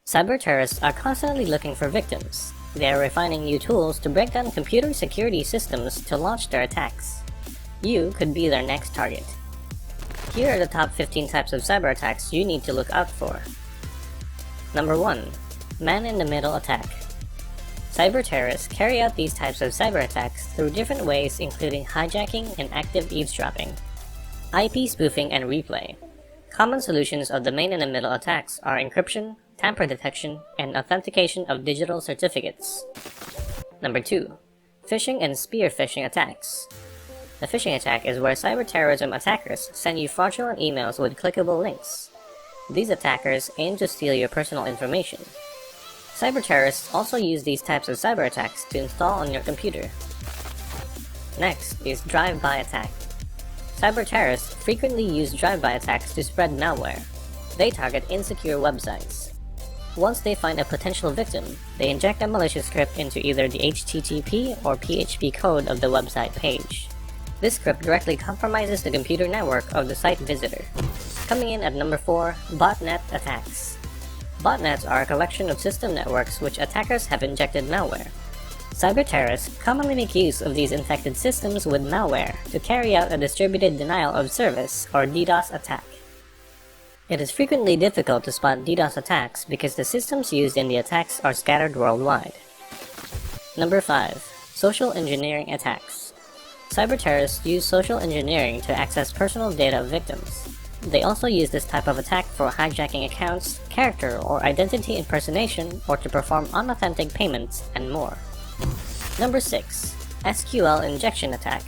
Cyber terrorists are constantly looking for victims. They are refining new tools to break down computer security systems to launch their attacks. You could be their next target. Here are the top 15 types of cyber attacks you need to look out for. Number 1. Man-in-the-middle attack. Cyber terrorists carry out these types of cyber attacks through different ways, including hijacking and active eavesdropping, IP spoofing and replay. Common solutions of the man-in-the-middle attacks are encryption, tamper detection, and authentication of digital certificates. Number 2. Phishing and spear phishing attacks. The phishing attack is where cyber terrorism attackers send you fraudulent emails with clickable links. These attackers aim to steal your personal information. Cyber terrorists also use these types of cyber attacks to install on your computer. Next is Driveby Attack. Cyber terrorists frequently use drive-by attacks to spread malware. They target insecure websites. Once they find a potential victim, they inject a malicious script into either the HTTP or PHP code of the website page. This script directly compromises the computer network of the site visitor. Coming in at number 4, Botnet Attacks. Botnets are a collection of system networks which attackers have injected malware. Cyber terrorists commonly make use of these infected systems with malware to carry out a distributed denial of service or DDoS attack. It is frequently difficult to spot DDoS attacks because the systems used in the attacks are scattered worldwide. Number 5. Social Engineering Attacks. Cyber terrorists use social engineering to access personal data of victims. They also use this type of attack for hijacking accounts, character or identity impersonation, or to perform unauthentic payments, and more. Number 6. SQL Injection Attack.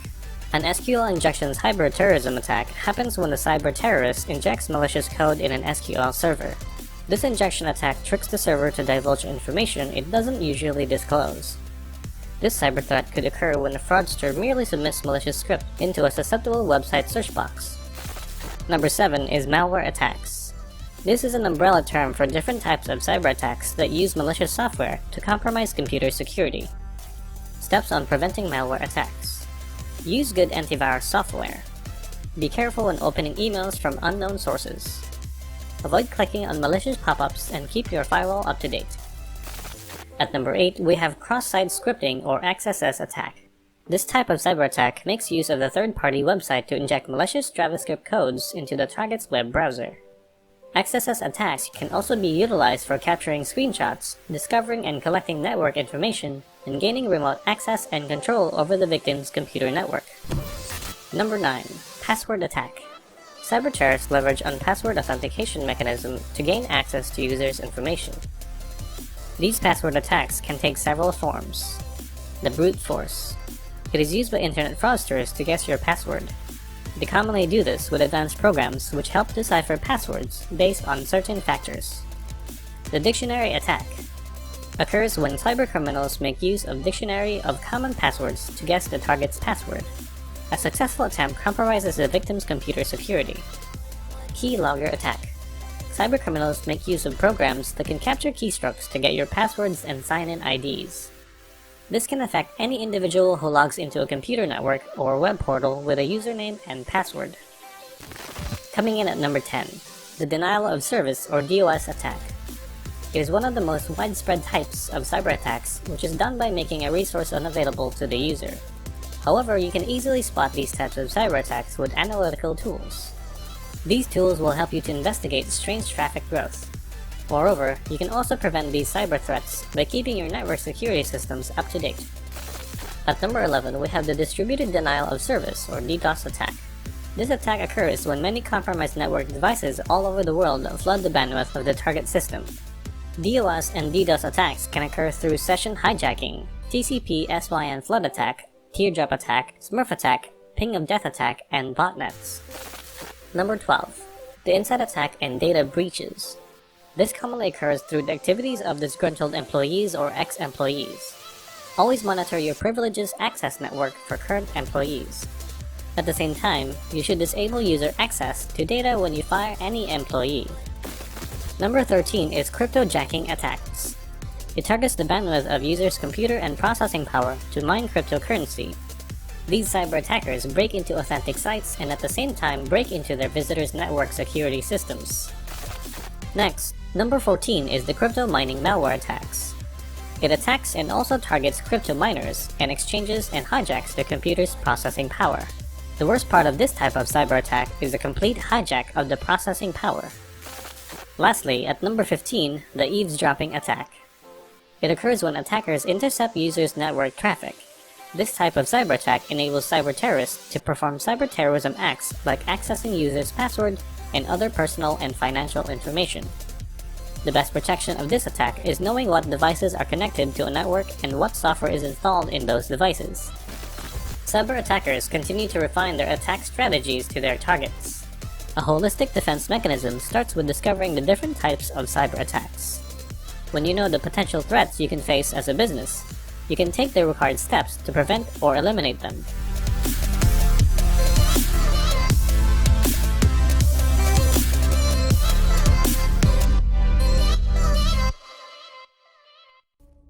An SQL injection's hybrid terrorism attack happens when the cyber terrorist injects malicious code in an SQL server. This injection attack tricks the server to divulge information it doesn't usually disclose. This cyber threat could occur when a fraudster merely submits malicious script into a susceptible website search box. Number 7 is Malware Attacks. This is an umbrella term for different types of cyber attacks that use malicious software to compromise computer security. Steps on preventing malware attacks. Use good antivirus software. Be careful when opening emails from unknown sources. Avoid clicking on malicious pop-ups and keep your firewall up to date. At number 8, we have cross-site scripting or XSS Attack. This type of cyber attack makes use of the third-party website to inject malicious JavaScript codes into the target's web browser. XSS attacks can also be utilized for capturing screenshots, discovering and collecting network information, and gaining remote access and control over the victim's computer network. Number 9. Password Attack. Cyber terrorists leverage on password authentication mechanism to gain access to users' information. These password attacks can take several forms. The brute force. It is used by internet fraudsters to guess your password. They commonly do this with advanced programs which help decipher passwords based on certain factors. The dictionary attack occurs when cybercriminals make use of dictionary of common passwords to guess the target's password. A successful attempt compromises the victim's computer security. Keylogger attack. Cybercriminals make use of programs that can capture keystrokes to get your passwords and sign-in IDs. This can affect any individual who logs into a computer network or web portal with a username and password. Coming in at number 10, the denial of service or DDoS attack. It is one of the most widespread types of cyber attacks, which is done by making a resource unavailable to the user. However, you can easily spot these types of cyber attacks with analytical tools. These tools will help you to investigate strange traffic growth. Moreover, you can also prevent these cyber threats by keeping your network security systems up to date. At number 11, we have the distributed denial of service or DDoS attack. This attack occurs when many compromised network devices all over the world flood the bandwidth of the target system. DOS and DDoS attacks can occur through session hijacking, TCP/SYN flood attack, teardrop attack, Smurf attack, ping of death attack, and botnets. Number 12. The inside attack and data breaches. This commonly occurs through the activities of disgruntled employees or ex-employees. Always monitor your privileges access network for current employees. At the same time, you should disable user access to data when you fire any employee. Number 13 is Cryptojacking Attacks. It targets the bandwidth of users' computer and processing power to mine cryptocurrency. These cyber attackers break into authentic sites and at the same time break into their visitors' network security systems. Next, Number 14 is the crypto mining malware attacks. It attacks and also targets crypto miners and exchanges and hijacks their computer's processing power. The worst part of this type of cyber attack is the complete hijack of the processing power. Lastly, at number 15, the eavesdropping attack. It occurs when attackers intercept users' network traffic. This type of cyber attack enables cyber terrorists to perform cyber terrorism acts like accessing users' password and other personal and financial information. The best protection of this attack is knowing what devices are connected to a network and what software is installed in those devices. Cyber attackers continue to refine their attack strategies to their targets. A holistic defense mechanism starts with discovering the different types of cyber attacks. When you know the potential threats you can face as a business, you can take the required steps to prevent or eliminate them.